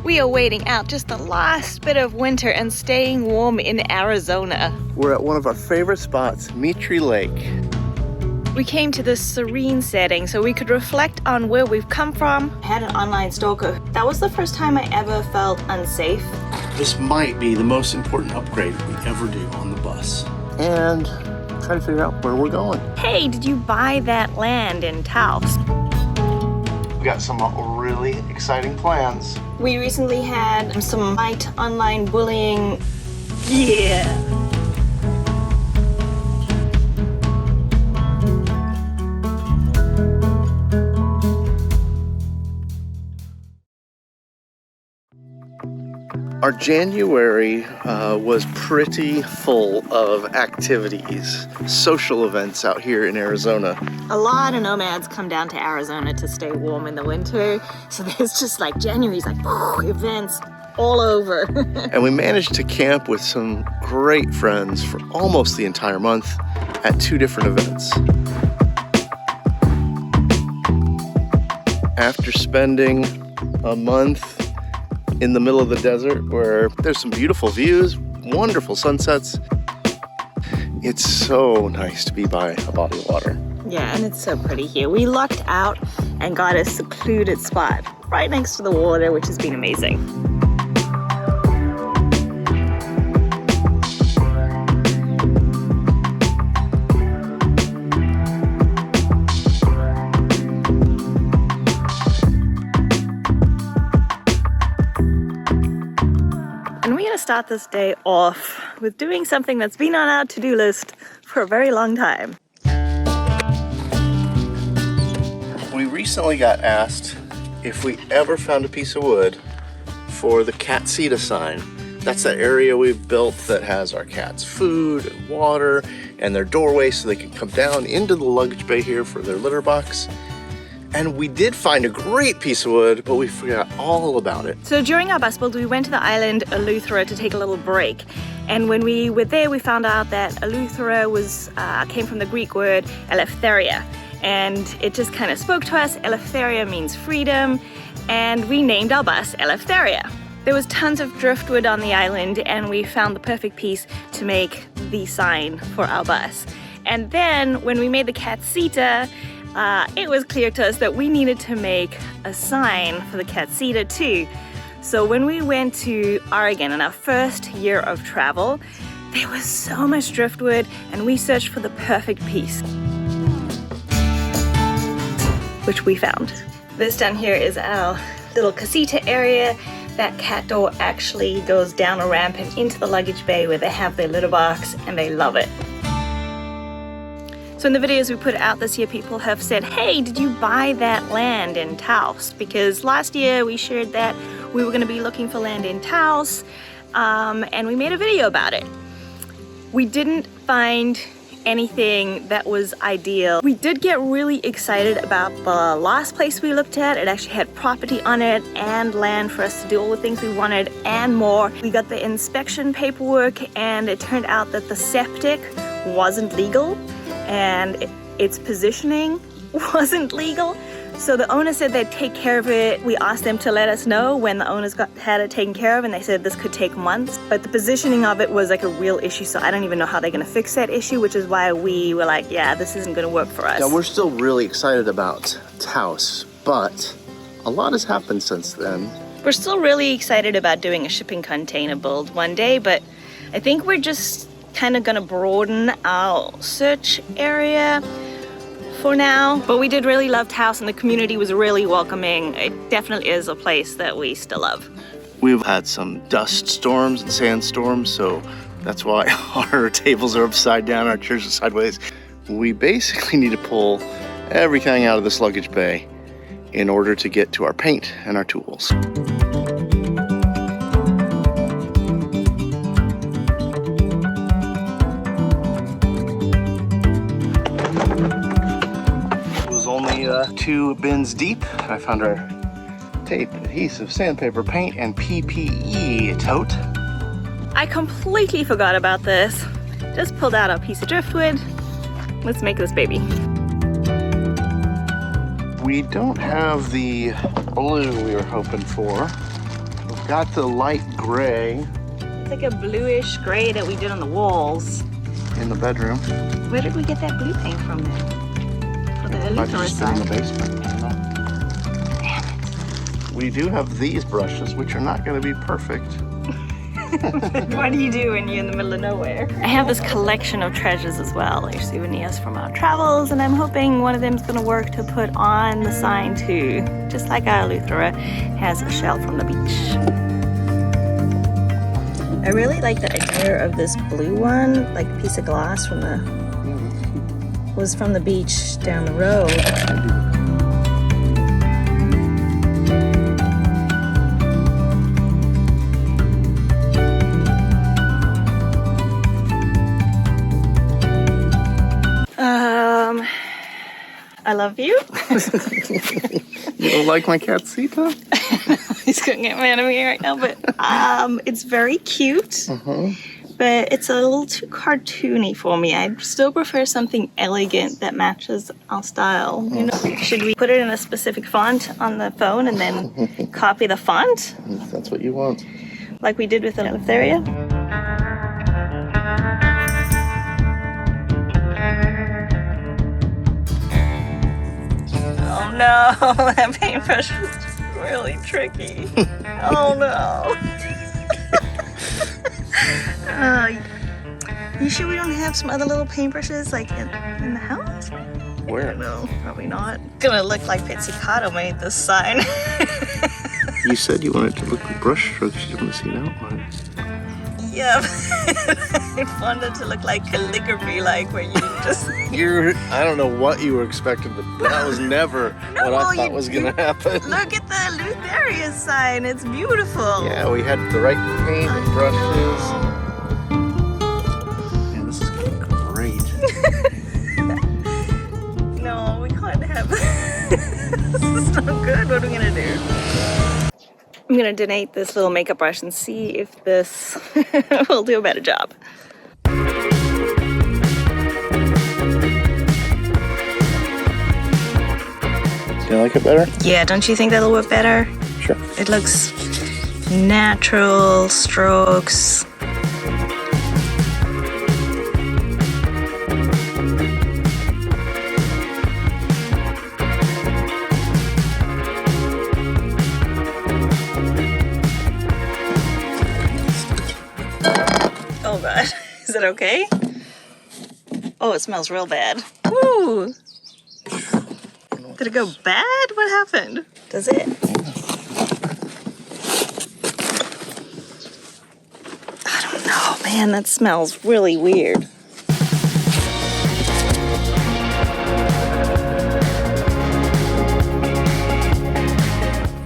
We are waiting out just the last bit of winter and staying warm in Arizona. We're at one of our favorite spots, Mitre Lake. We came to this serene setting so we could reflect on where we've come from. I had an online stalker. That was the first time I ever felt unsafe. This might be the most important upgrade we ever do on the bus. And trying to figure out where we're going. Hey, did you buy that land in Taos? We got some really exciting plans. We recently had some light online bullying. Yeah. Our January was pretty full of activities, social events out here in Arizona. A lot of nomads come down to Arizona to stay warm in the winter. So there's just like January's like events all over. And we managed to camp with some great friends for almost the entire month at 2 different events. After spending a month in the middle of the desert where there's some beautiful views, wonderful sunsets, it's so nice to be by a body of water. Yeah, and it's so pretty here. We lucked out and got a secluded spot right next to the water, which has been amazing. Start this day off with doing something that's been on our to-do list for a very long time. We recently got asked if we ever found a piece of wood for the Catsita sign. That's that area we've built that has our cats' food and water and their doorway so they can come down into the luggage bay here for their litter box. And we did find a great piece of wood, but we forgot all about it. So during our bus build, we went to the island Eleuthera to take a little break. And when we were there, we found out that Eleuthera came from the Greek word eleftheria. And it just kind of spoke to us. Eleftheria means freedom. And we named our bus Eleftheria. There was tons of driftwood on the island, and we found the perfect piece to make the sign for our bus. And then when we made the Catsita, it was clear to us that we needed to make a sign for the Catsita too. So when we went to Oregon in our first year of travel, there was so much driftwood and we searched for the perfect piece, which we found. This down here is our little Catsita area. That cat door actually goes down a ramp and into the luggage bay where they have their litter box, and they love it. So in the videos we put out this year, people have said, hey, did you buy that land in Taos? Because last year we shared that we were going to be looking for land in Taos, and we made a video about it. We didn't find anything that was ideal. We did get really excited about the last place we looked at. It actually had property on it and land for us to do all the things we wanted and more. We got the inspection paperwork, and it turned out that the septic wasn't legal and its positioning wasn't legal. So the owner said they'd take care of it. We asked them to let us know when the owners had it taken care of, and they said this could take months. But the positioning of it was like a real issue, so I don't even know how they're gonna fix that issue, which is why we were like, yeah, this isn't gonna work for us. Now, we're still really excited about Taos, but a lot has happened since then. We're still really excited about doing a shipping container build one day, but I think we're just kind of gonna broaden our search area for now. But we did really love Taos, and the community was really welcoming. It definitely is a place that we still love. We've had some dust storms and sandstorms, so that's why our tables are upside down, our chairs are sideways. We basically need to pull everything out of this luggage bay in order to get to our paint and our tools. Only 2 bins deep. I found our tape, adhesive, sandpaper, paint, and PPE tote. I completely forgot about this. Just pulled out a piece of driftwood. Let's make this baby. We don't have the blue we were hoping for, We've got the light gray It's like a bluish gray that we did on the walls. in the bedroom. Where did we get that blue paint from then? For the Might have Eleuthera just been in the side? basement. I don't know. Damn it. We do have these brushes, which are not going to be perfect. What do you do when you're in the middle of nowhere? I have this collection of treasures as well, like souvenirs from our travels, and I'm hoping one of them is going to work to put on the sign too. Just like our Eleuthera has a shell from the beach. I really like the idea of this blue one, like a piece of glass from the was from the beach down the road. I love you. You don't like my Catsita? He's gonna get mad at me right now, but it's very cute. But it's a little too cartoony for me. I still prefer something elegant that matches our style. You know, should we put it in a specific font on the phone and then copy the font, If that's what you want. like we did with the Eleutheria? Oh no, that paintbrush is really tricky. Oh no. You sure we don't have some other little paintbrushes like in the house? Where? No, probably not. It's gonna look like Pizzicato made this sign. You said you wanted to look like brush strokes. You didn't want to see an outline. Yeah, I wanted it to look like calligraphy, like where you just... I don't know what you were expecting, but that was never what I thought was going to happen. Look at the Eleutheria sign, it's beautiful. Yeah, we had the right paint and brushes. Man, this is going to be great. No, we can't have this is not good. What are we gonna do? I'm gonna donate this little makeup brush and see if this will do a better job. Do you like it better? Yeah, don't you think that'll work better? Sure. It looks natural strokes. Oh god, is it okay? Oh, it smells real bad. Woo! Did it go bad? What happened? Does it? I don't know, man, that smells really weird.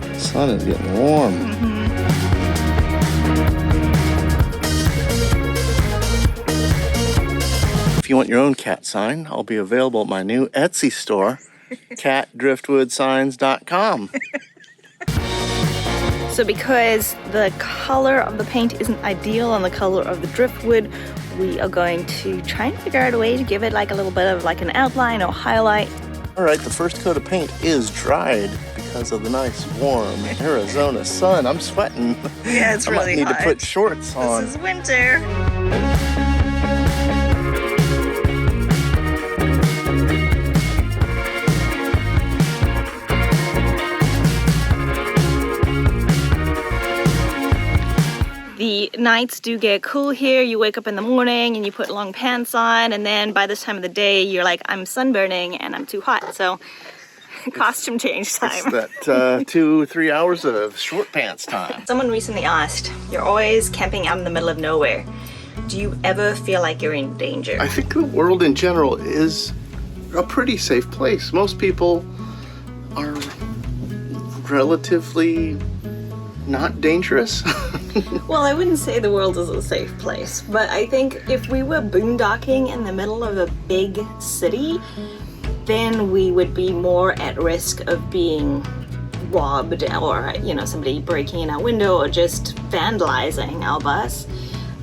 The sun is getting warm. If you want your own cat sign, I'll be available at my new Etsy store, catdriftwoodsigns.com. So because the color of the paint isn't ideal on the color of the driftwood, we are going to try and figure out a way to give it like a little bit of like an outline or highlight. All right, the first coat of paint is dried because of the nice warm Arizona sun. I'm sweating. Yeah, it's I really might need hot. to put shorts on. This is winter. The nights do get cool here. You wake up in the morning and you put long pants on, and then by this time of the day, you're like, I'm sunburning and I'm too hot. So costume change time. It's that 2-3 hours of short pants time. Someone recently asked, you're always camping out in the middle of nowhere. Do you ever feel like you're in danger? I think the world in general is a pretty safe place. Most people are relatively not dangerous. Well, I wouldn't say the world is a safe place, but I think if we were boondocking in the middle of a big city, then we would be more at risk of being robbed or, you know, somebody breaking in our window or just vandalizing our bus.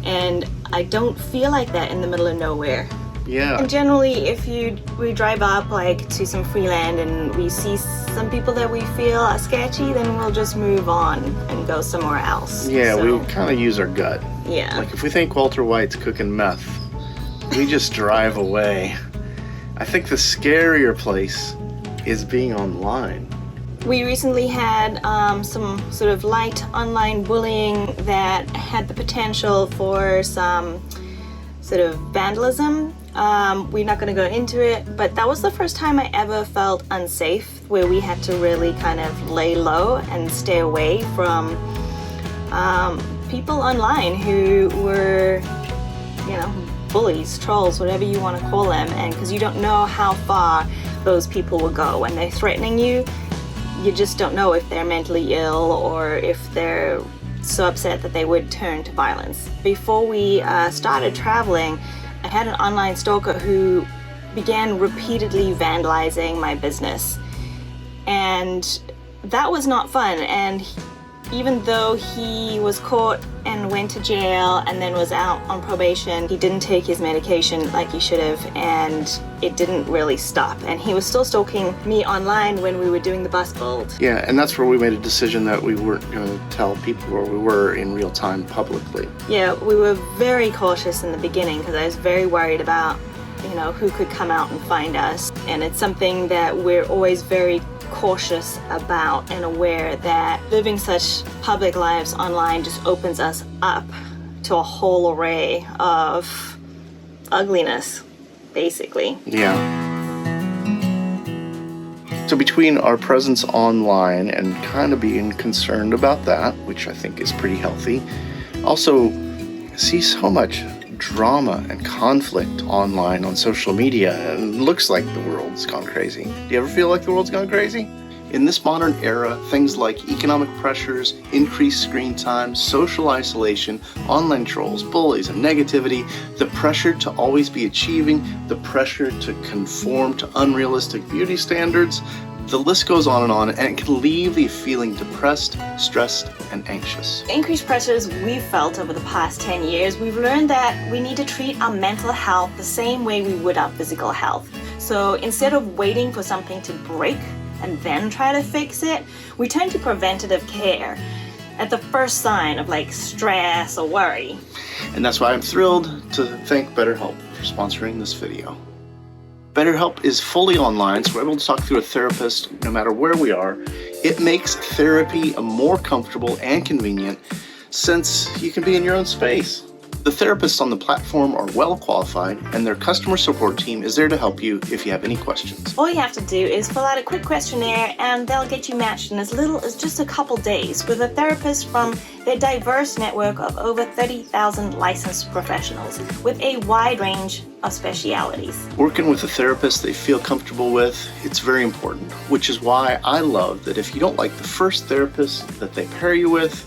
And I don't feel like that in the middle of nowhere. Yeah. And generally, if we drive up like to some free land and we see some people that we feel are sketchy, then we'll just move on and go somewhere else. Yeah, So, we kind of use our gut. yeah. Like if we think Walter White's cooking meth, we just drive away. I think the scarier place is being online. We recently had some sort of light online bullying that had the potential for some sort of vandalism. We're not going to go into it, but that was the first time I ever felt unsafe, where we had to really kind of lay low and stay away from people online who were, you know, bullies, trolls, whatever you want to call them. And because you don't know how far those people will go when they're threatening you, you just don't know if they're mentally ill or if they're so upset that they would turn to violence. Before we started traveling, I had an online stalker who began repeatedly vandalizing my business. And that was not fun. And even though he was caught and went to jail and then was out on probation, he didn't take his medication like he should have, and it didn't really stop. And he was still stalking me online when we were doing the bus build. Yeah, and that's where we made a decision that we weren't going to tell people where we were in real time publicly. Yeah, we were very cautious in the beginning because I was very worried about, you know, who could come out and find us. And it's something that we're always very cautious about and aware that living such public lives online just opens us up to a whole array of ugliness, basically. Yeah. So between our presence online and kind of being concerned about that, which I think is pretty healthy, also see so much drama and conflict online on social media, and it looks like the world's gone crazy. Do you ever feel like the world's gone crazy? In this modern era, things like economic pressures, increased screen time, social isolation, online trolls, bullies, and negativity, the pressure to always be achieving, the pressure to conform to unrealistic beauty standards, the list goes on, and it can leave you feeling depressed, stressed, and anxious. The increased pressures we've felt over the past 10 years, we've learned that we need to treat our mental health the same way we would our physical health. So instead of waiting for something to break and then try to fix it, we turn to preventative care at the first sign of like stress or worry. And that's why I'm thrilled to thank BetterHelp for sponsoring this video. BetterHelp is fully online, so we're able to talk through a therapist no matter where we are. It makes therapy more comfortable and convenient since you can be in your own space. The therapists on the platform are well qualified, and their customer support team is there to help you if you have any questions. All you have to do is fill out a quick questionnaire and they'll get you matched in as little as just a couple days with a therapist from their diverse network of over 30,000 licensed professionals with a wide range of specialities. Working with a therapist they feel comfortable with, it's very important, which is why I love that if you don't like the first therapist that they pair you with,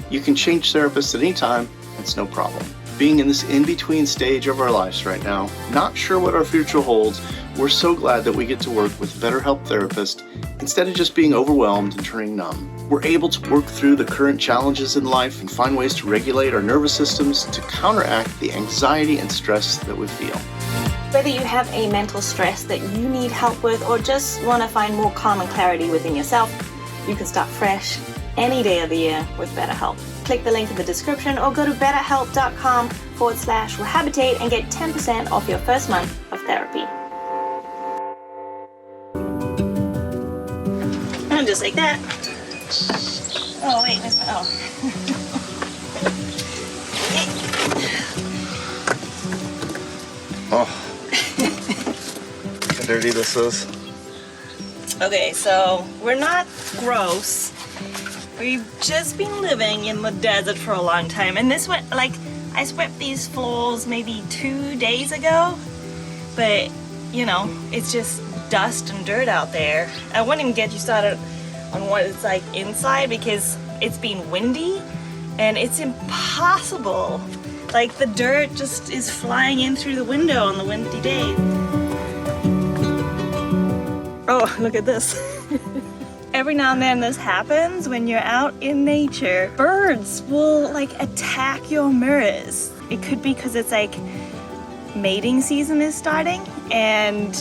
you can change therapists at any time. It's no problem. Being in this in-between stage of our lives right now, not sure what our future holds, we're so glad that we get to work with BetterHelp therapists instead of just being overwhelmed and turning numb. We're able to work through the current challenges in life and find ways to regulate our nervous systems to counteract the anxiety and stress that we feel. Whether you have a mental stress that you need help with or just want to find more calm and clarity within yourself, you can start fresh any day of the year with BetterHelp. Click the link in the description or go to betterhelp.com/rehabilitate and get 10% off your first month of therapy. And just like that. Oh wait, where's my, Oh. How dirty this is. Okay, so we're not gross. We've just been living in the desert for a long time, and this went like I swept these floors maybe 2 days ago, but you know, it's just dust and dirt out there. I wouldn't even get you started on what it's like inside because it's been windy and it's impossible. Like the dirt just is flying in through the window on the windy day. Oh, look at this. Every now and then this happens when you're out in nature. Birds will like attack your mirrors. It could be because it's like mating season is starting, and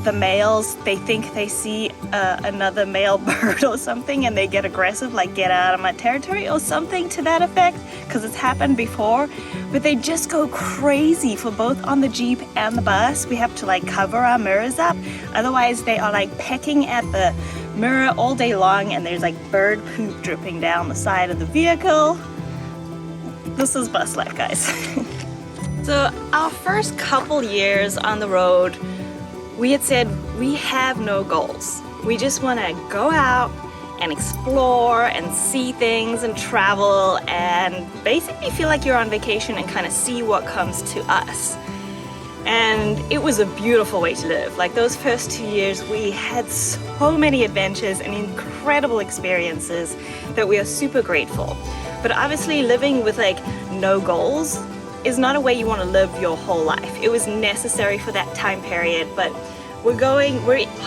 the males, they think they see another male bird or something, and they get aggressive, like get out of my territory or something to that effect, because it's happened before. But they just go crazy for both on the Jeep and the bus. We have to like cover our mirrors up, otherwise they are like pecking at the mirror all day long, and there's like bird poop dripping down the side of the vehicle. This is bus life, guys. So our first couple years on the road, we had said we have no goals. We just want to go out and explore and see things and travel and basically feel like you're on vacation and kind of see what comes to us. And it was a beautiful way to live. Like those first 2 years, we had so many adventures and incredible experiences that we are super grateful. But obviously living with like no goals is not a way you want to live your whole life. It was necessary for that time period, but we're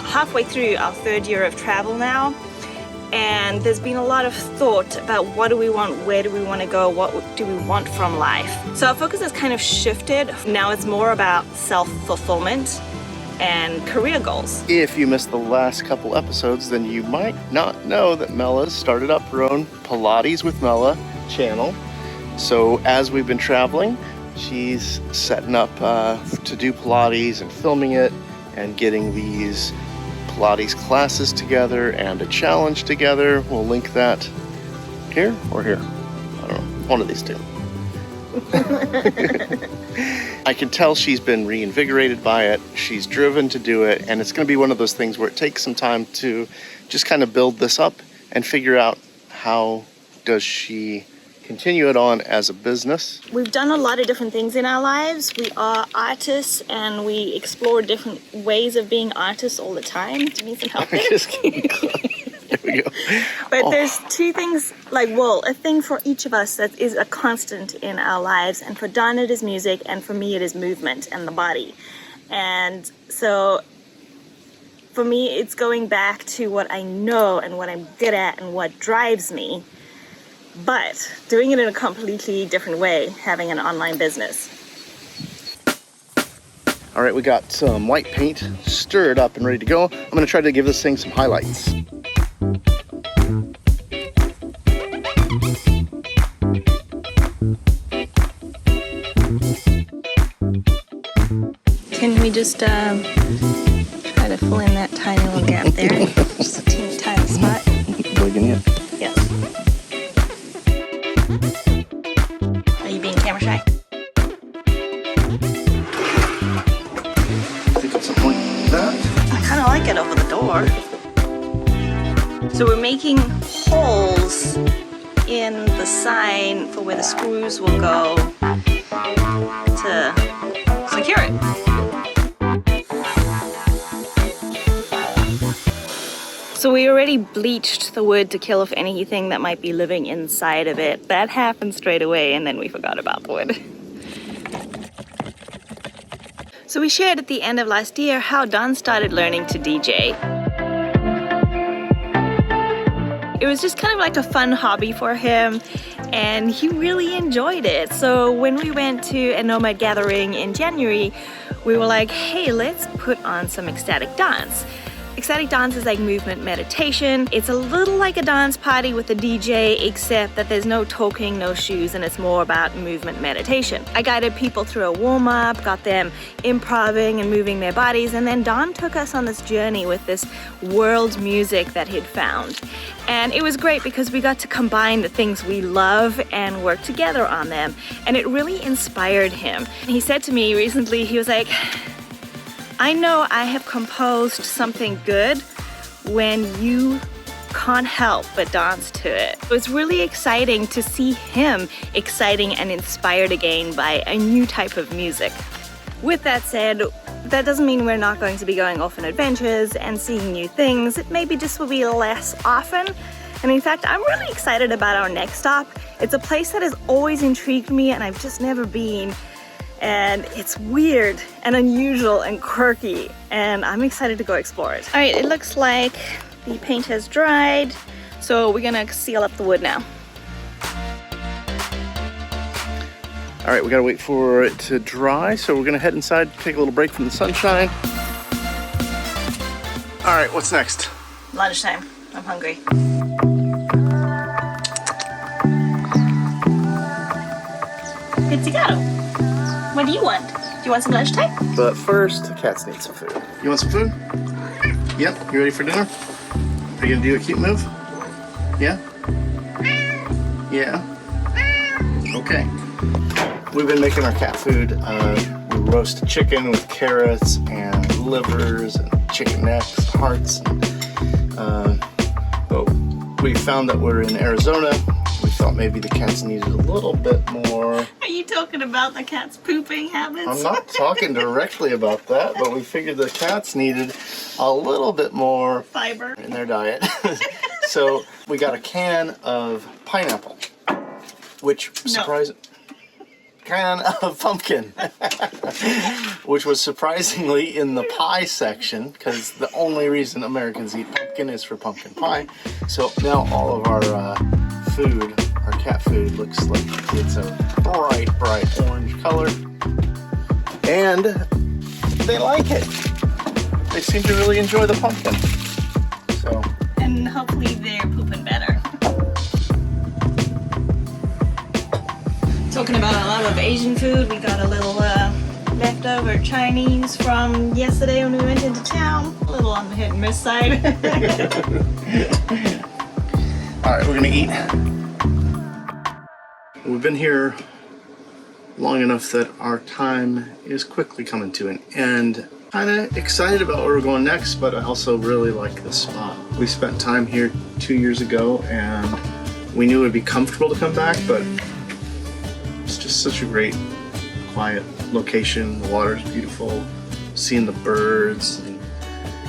halfway through our 3rd year of travel now, and there's been a lot of thought about what do we want, where do we want to go, what do we want from life. So our focus has kind of shifted. Now it's more about self-fulfillment and career goals. If you missed the last couple episodes, then you might not know that Mela started up her own Pilates with Mela channel. So as we've been traveling, she's setting up to do Pilates and filming it and getting these Pilates classes together and a challenge together. We'll link that here or here. I don't know, one of these two. I can tell she's been reinvigorated by it. She's driven to do it, and it's going to be one of those things where it takes some time to just kind of build this up and figure out how does she continue it on as a business. We've done a lot of different things in our lives. We are artists and we explore different ways of being artists all the time. Do you need some help there? There we go. But there's two things, like, well, a thing for each of us that is a constant in our lives. And for Don, it is music, and for me, it is movement and the body. And so for me, it's going back to what I know and what I'm good at and what drives me, but doing it in a completely different way, having an online business. All right, we got some white paint stirred up and ready to go. I'm gonna try to give this thing some highlights. Can we just try to fill in that tiny little gap there? Just a teeny tiny spot. Digging in. Yes. Are you being camera shy? I think it's something like that. I kind of like it over the door. So we're making holes in the sign for where the screws will go to secure it. So we already bleached the wood to kill off anything that might be living inside of it. That happened straight away, and then we forgot about the wood. So we shared at the end of last year how Don started learning to DJ. It was just kind of like a fun hobby for him, and he really enjoyed it. So when we went to a Nomad gathering in January, we were like, hey, let's put on some ecstatic dance. Ecstatic dance is like movement meditation. It's a little like a dance party with a DJ, except that there's no talking, no shoes, and it's more about movement meditation. I guided people through a warm-up, got them improvising and moving their bodies, and then Don took us on this journey with this world music that he'd found. And it was great because we got to combine the things we love and work together on them, and it really inspired him. He said to me recently, he was like, I know I have composed something good when you can't help but dance to it. It was really exciting to see him exciting and inspired again by a new type of music. With that said, that doesn't mean we're not going to be going off on adventures and seeing new things. It maybe just will be less often. And in fact, I'm really excited about our next stop. It's a place that has always intrigued me and I've just never been. And it's weird and unusual and quirky, and I'm excited to go explore it. All right, it looks like the paint has dried, so we're gonna seal up the wood now. All right, we gotta wait for it to dry, so we're gonna head inside, take a little break from the sunshine. All right, what's next? Lunchtime. I'm hungry. Catsita, what do you want? Do you want some lunchtime? But first, the cats need some food. You want some food? Yep, you ready for dinner? Are you gonna do a cute move? Yeah? Yeah? Okay. We've been making our cat food. We roast chicken with carrots and livers and chicken necks, hearts. But we found that we're in Arizona. We thought maybe the cats needed a little bit more. Are you talking about the cat's pooping habits? I'm not talking directly about that, but we figured the cats needed a little bit more fiber in their diet. So we got a can of pineapple, which can of pumpkin, which was surprisingly in the pie section, because the only reason Americans eat pumpkin is for pumpkin pie. So now all of our food, our cat food, looks like it's a bright orange color, and they like it. They seem to really enjoy the pumpkin. So, and hopefully they're pooping better. Talking about a lot of Asian food, we got a little leftover Chinese from yesterday when we went into town. A little on the hit and miss side. all right, we're gonna eat. We've been here long enough that our time is quickly coming to an end. Kind of excited about where we're going next, but I also really like this spot. We spent time here 2 years ago, and we knew it would be comfortable to come back, but it's just such a great, quiet location. The water's beautiful, seeing the birds, and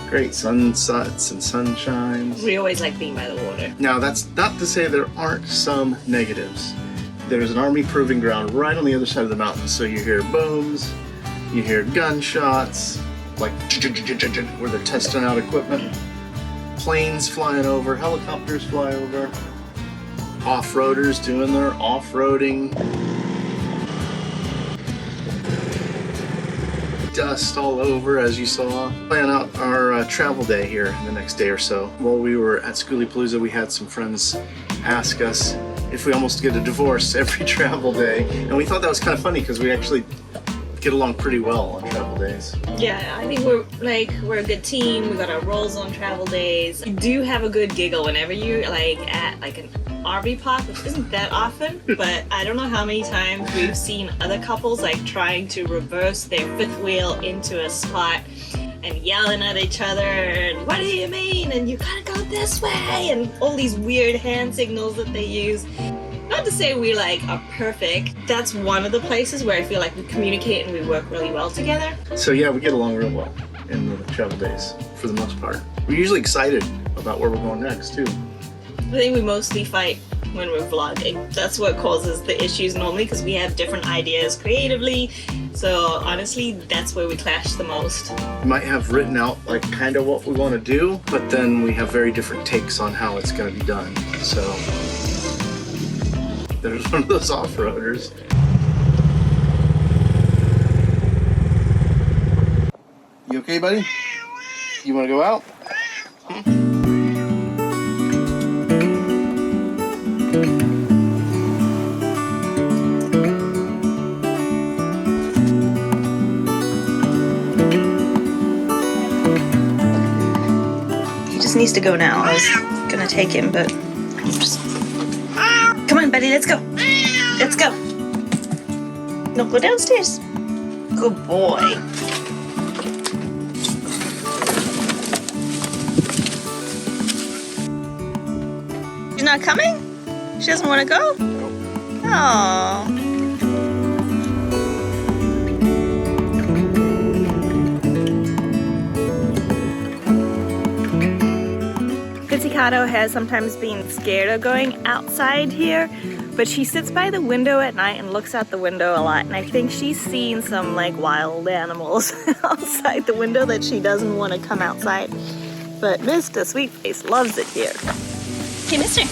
great sunsets and sunshines. We always like being by the water. Now, that's not to say there aren't some negatives. There's an army proving ground right on the other side of the mountain, so you hear booms, you hear gunshots, like where they're testing out equipment, planes flying over, helicopters fly over, off-roaders doing their off-roading, dust all over, as you saw. Plan out our travel day here in the next day or so. While we were at Schoolypalooza, we had some friends ask us if we almost get a divorce every travel day, and we thought that was kind of funny because we actually get along pretty well on travel days. Yeah, I think we're a good team. We got our roles on travel days. You do have a good giggle whenever you're at an RV park, which isn't that often, but I don't know how many times we've seen other couples trying to reverse their fifth wheel into a spot and yelling at each other and what do you mean and you gotta go this way and all these weird hand signals that they use. Not to say we are perfect. That's one of the places where I feel like we communicate and we work really well together. So yeah, we get along real well in the travel days for the most part. We're usually excited about where we're going next too. I think we mostly fight when we're vlogging. That's what causes the issues normally, because we have different ideas creatively. So honestly, that's where we clash the most. We might have written out kind of what we want to do, but then we have very different takes on how it's going to be done. So there's one of those off-roaders. You okay, buddy? You want to go out? He just needs to go now. I was gonna take him, but I'm just... Come on, buddy, let's go. Let's go. No, go downstairs. Good boy. She's not coming? She doesn't want to go? Oh. Catsita has sometimes been scared of going outside here, but she sits by the window at night and looks out the window a lot, and I think she's seen some wild animals outside the window that she doesn't want to come outside. But Mr. Sweetface loves it here. Hey, Mister,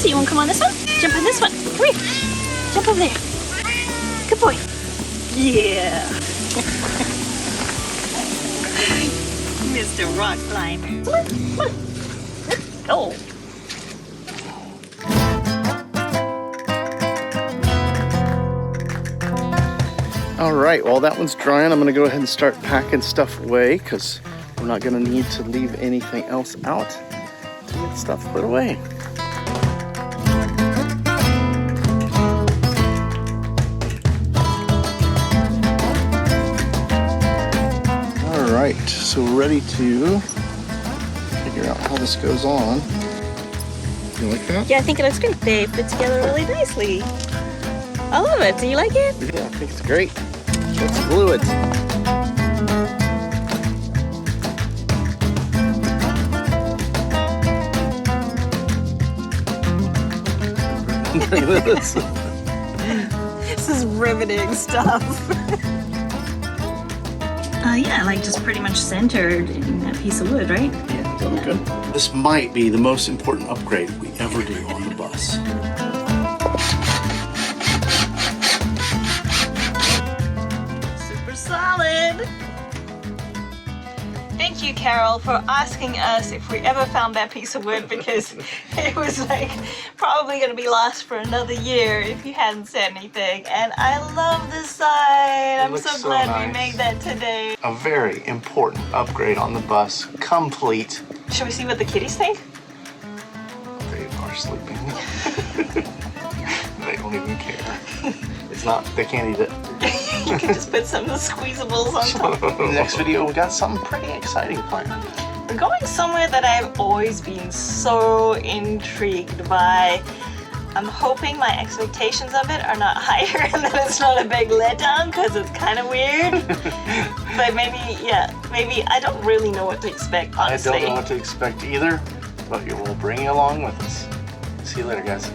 you want to come on this one? Jump on this one. Come here. Jump over there. Good boy. Yeah. Mr. Rock Climber. Come on. Go. All right, while that one's drying, I'm gonna go ahead and start packing stuff away because we're not gonna need to leave anything else out to get stuff put away. All right, so we're ready to figure out how this goes on. You like that? Yeah, I think it looks great. They fit together really nicely. I love it. Do you like it? Yeah, I think it's great. Let's glue it. Look at this. This is riveting stuff. Yeah, like just pretty much centered in that piece of wood, right? Yeah, does that look good? This might be the most important upgrade we ever do on the bus. Super solid. Thank you, Carol, for asking us if we ever found that piece of wood, because it was like probably gonna be lost for another year if you hadn't said anything. And I love this sign. I'm so glad we made that today. A very important upgrade on the bus, complete. Should we see what the kitties think? They are sleeping. They don't even care. It's not, they can't eat it. You can just put some of the squeezables on top. In the next video, we got something pretty exciting planned. We're going somewhere that I've always been so intrigued by. I'm hoping my expectations of it are not higher and that it's not a big letdown, because it's kind of weird. But maybe I don't really know what to expect, honestly. I don't know what to expect either, but we'll bring you along with us. See you later, guys.